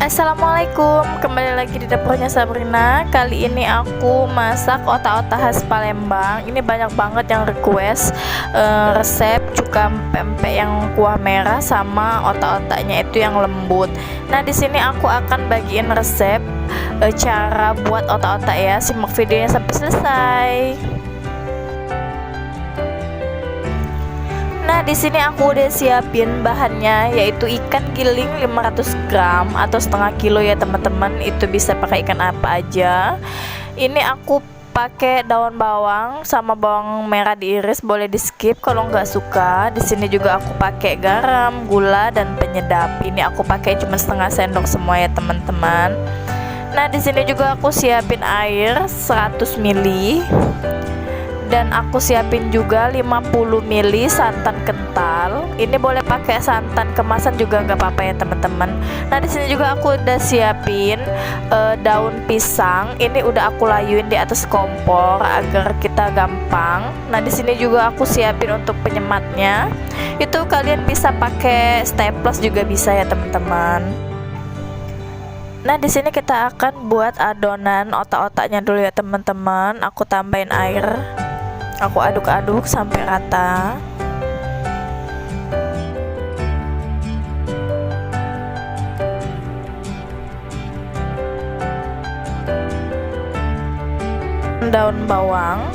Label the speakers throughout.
Speaker 1: Assalamualaikum, kembali lagi di dapurnya Sabrina. Kali ini aku masak otak-otak khas Palembang. Ini banyak banget yang request resep cuka pempek yang kuah merah sama otak-otaknya itu yang lembut. Nah, di sini aku akan bagiin resep cara buat otak-otak ya. Simak videonya sampai selesai. Nah, di sini aku udah siapin bahannya, yaitu ikan giling 500 gram atau setengah kilo ya teman-teman. Itu bisa pakai ikan apa aja. Ini aku pakai daun bawang sama bawang merah diiris, boleh di skip kalau nggak suka. Di sini juga aku pakai garam, gula dan penyedap. Ini aku pakai cuma setengah sendok semua ya teman-teman. Nah, di sini juga aku siapin air 100 ml. Dan aku siapin juga 50 ml santan kental. Ini boleh pakai santan kemasan juga nggak apa-apa ya teman-teman. Nah, di sini juga aku udah siapin daun pisang. Ini udah aku layuin di atas kompor agar kita gampang. Nah, di sini juga aku siapin untuk penyematnya. Itu kalian bisa pakai staples juga bisa ya teman-teman. Nah, di sini kita akan buat adonan otak-otaknya dulu ya teman-teman. Aku tambahin air. Aku aduk-aduk sampai rata. Daun bawang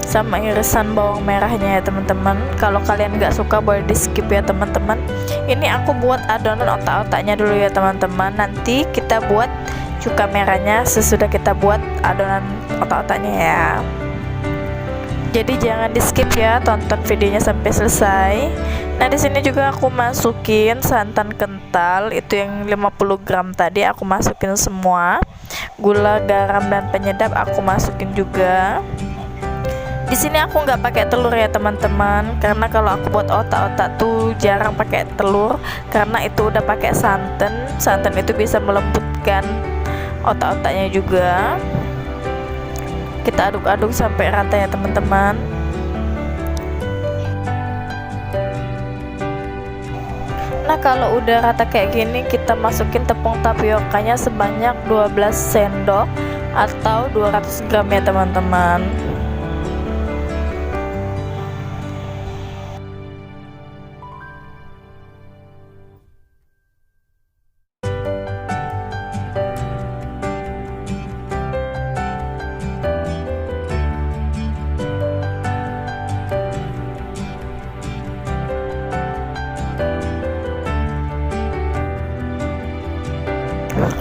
Speaker 1: sama irisan bawang merahnya ya teman-teman. Kalau kalian nggak suka boleh di skip ya teman-teman. Ini aku buat adonan otak-otaknya dulu ya teman-teman. Nanti kita buat cuka merahnya sesudah kita buat adonan otak-otaknya ya. Jadi jangan di skip ya, tonton videonya sampai selesai. Nah, di sini juga aku masukin santan kental itu yang 50 gram tadi aku masukin semua. Gula, garam dan penyedap aku masukin juga. Di sini aku nggak pakai telur ya teman-teman, karena kalau aku buat otak-otak tuh jarang pakai telur karena itu udah pakai santan. Santan itu bisa melembutkan otak-otaknya juga. Kita aduk-aduk sampai rata ya teman-teman. Nah, kalau udah rata kayak gini kita masukin tepung tapiokanya sebanyak 12 sendok atau 200 gram ya teman-teman.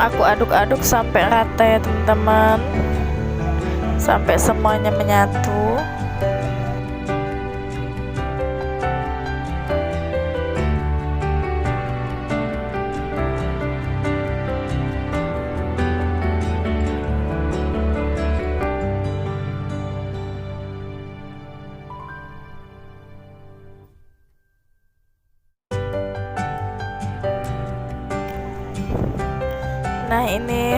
Speaker 1: Aku aduk-aduk sampai rata ya teman-teman, sampai semuanya menyatu. Nah, ini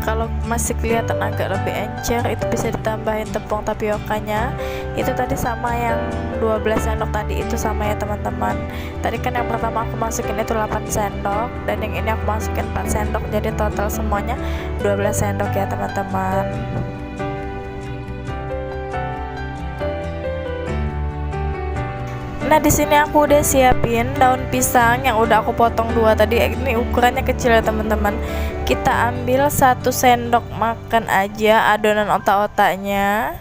Speaker 1: kalau masih kelihatan agak lebih encer, itu bisa ditambahin tepung tapiokanya. Itu tadi sama yang 12 sendok tadi, itu sama ya teman-teman. Tadi kan yang pertama aku masukin itu 8 sendok dan yang ini aku masukin 4 sendok, jadi total semuanya 12 sendok ya teman-teman. Nah, di sini aku udah siapin daun pisang yang udah aku potong dua tadi. Ini ukurannya kecil ya teman-teman. Kita ambil 1 sendok makan aja adonan otak-otaknya.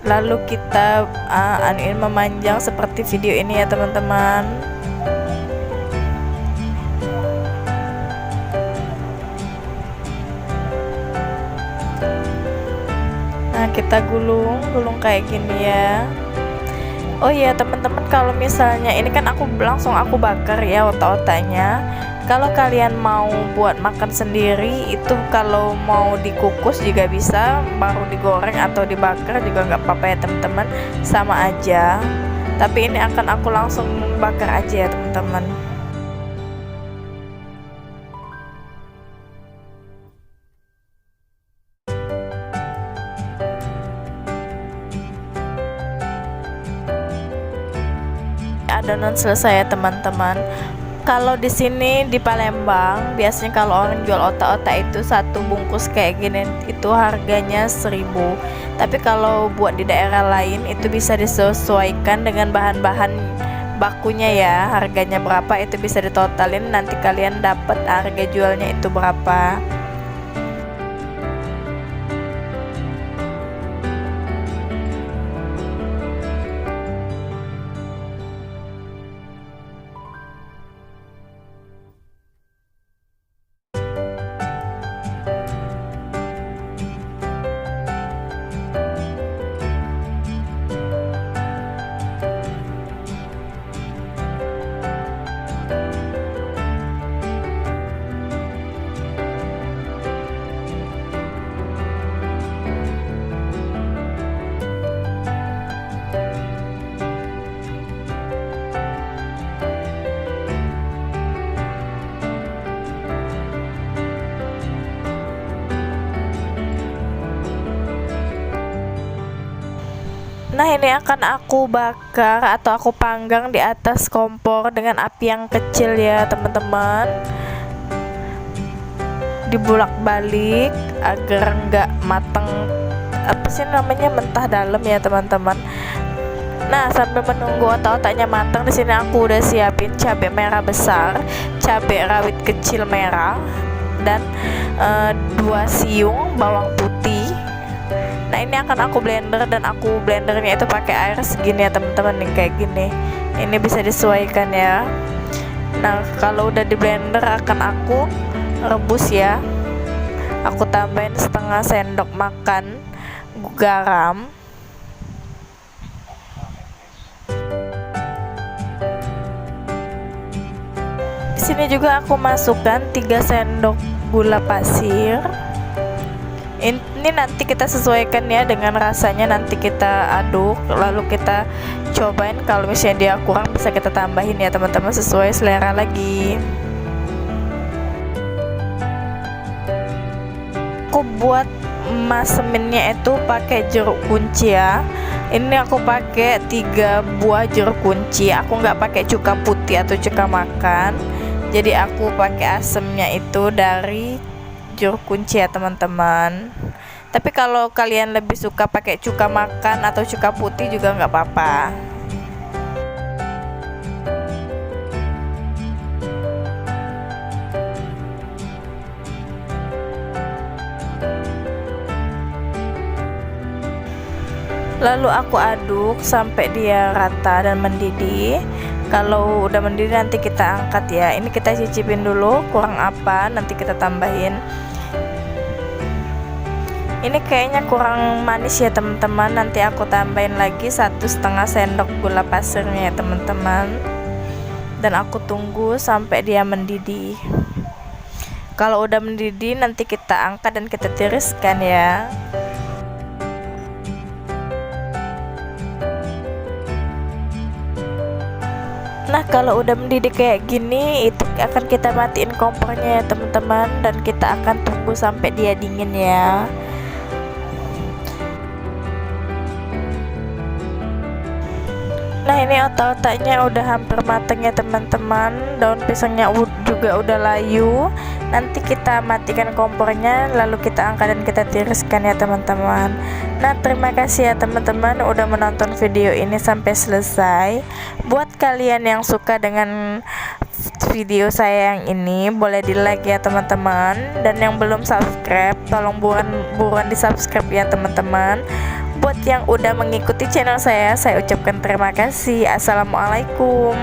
Speaker 1: Lalu kita anuin memanjang seperti video ini ya teman-teman. Nah, kita gulung kayak gini ya. Oh iya teman-teman, kalau misalnya ini kan aku langsung bakar ya otak-otaknya. Kalau kalian mau buat makan sendiri, itu kalau mau dikukus juga bisa, baru digoreng atau dibakar juga nggak apa-apa ya teman-teman, sama aja. Tapi ini akan aku langsung bakar aja ya teman-teman. Adonan selesai ya teman-teman. kalau di sini di Palembang biasanya kalau orang jual otak-otak itu satu bungkus kayak gini itu harganya 1.000. Tapi kalau buat di daerah lain itu bisa disesuaikan dengan bahan-bahan bakunya ya, harganya berapa itu bisa ditotalin, nanti kalian dapat harga jualnya itu berapa. Nah, ini akan aku bakar atau aku panggang di atas kompor dengan api yang kecil ya teman-teman. Dibulak-balik agar nggak matang, apa sih namanya, mentah dalam ya teman-teman. Nah, sambil menunggu otak-otaknya matang, di sini aku udah siapin cabai merah besar, cabai rawit kecil merah, dan 2 siung bawang putih. Nah, ini akan aku blender, dan aku blendernya itu pakai air segini ya teman-teman, nih kayak gini. Ini bisa disesuaikan ya. Nah, kalau udah di blender akan aku rebus ya. Aku tambahin setengah sendok makan garam. Di sini juga aku masukkan 3 sendok gula pasir. Ini nanti kita sesuaikan ya dengan rasanya, nanti kita aduk lalu kita cobain, kalau misalnya dia kurang bisa kita tambahin ya teman-teman, sesuai selera lagi. Aku buat maseminnya itu pakai jeruk kunci ya. Ini aku pakai 3 buah jeruk kunci, aku nggak pakai cuka putih atau cuka makan, jadi aku pakai asemnya itu dari jeruk kunci ya teman-teman. Tapi kalau kalian lebih suka pakai cuka makan atau cuka putih juga nggak apa-apa. Lalu aku aduk sampai dia rata dan mendidih. Kalau udah mendidih nanti kita angkat ya. Ini kita cicipin dulu kurang apa, nanti kita tambahin. Ini kayaknya kurang manis ya teman-teman, nanti aku tambahin lagi 1,5 sendok gula pasirnya ya teman-teman. Dan aku tunggu sampai dia mendidih. Kalau udah mendidih nanti kita angkat dan kita tiriskan ya. Nah, kalau udah mendidih kayak gini itu akan kita matiin kompornya ya teman-teman, dan kita akan tunggu sampai dia dingin ya. Nah, ini otak-otaknya udah hampir mateng ya teman-teman, daun pisangnya juga udah layu. Nanti kita matikan kompornya lalu kita angkat dan kita tiriskan ya teman-teman. Nah, terima kasih ya teman-teman udah menonton video ini sampai selesai. Buat kalian yang suka dengan video saya yang ini, boleh di like ya teman-teman, dan yang belum subscribe tolong buruan di subscribe ya teman-teman. Buat yang udah mengikuti channel saya ucapkan terima kasih. Assalamualaikum.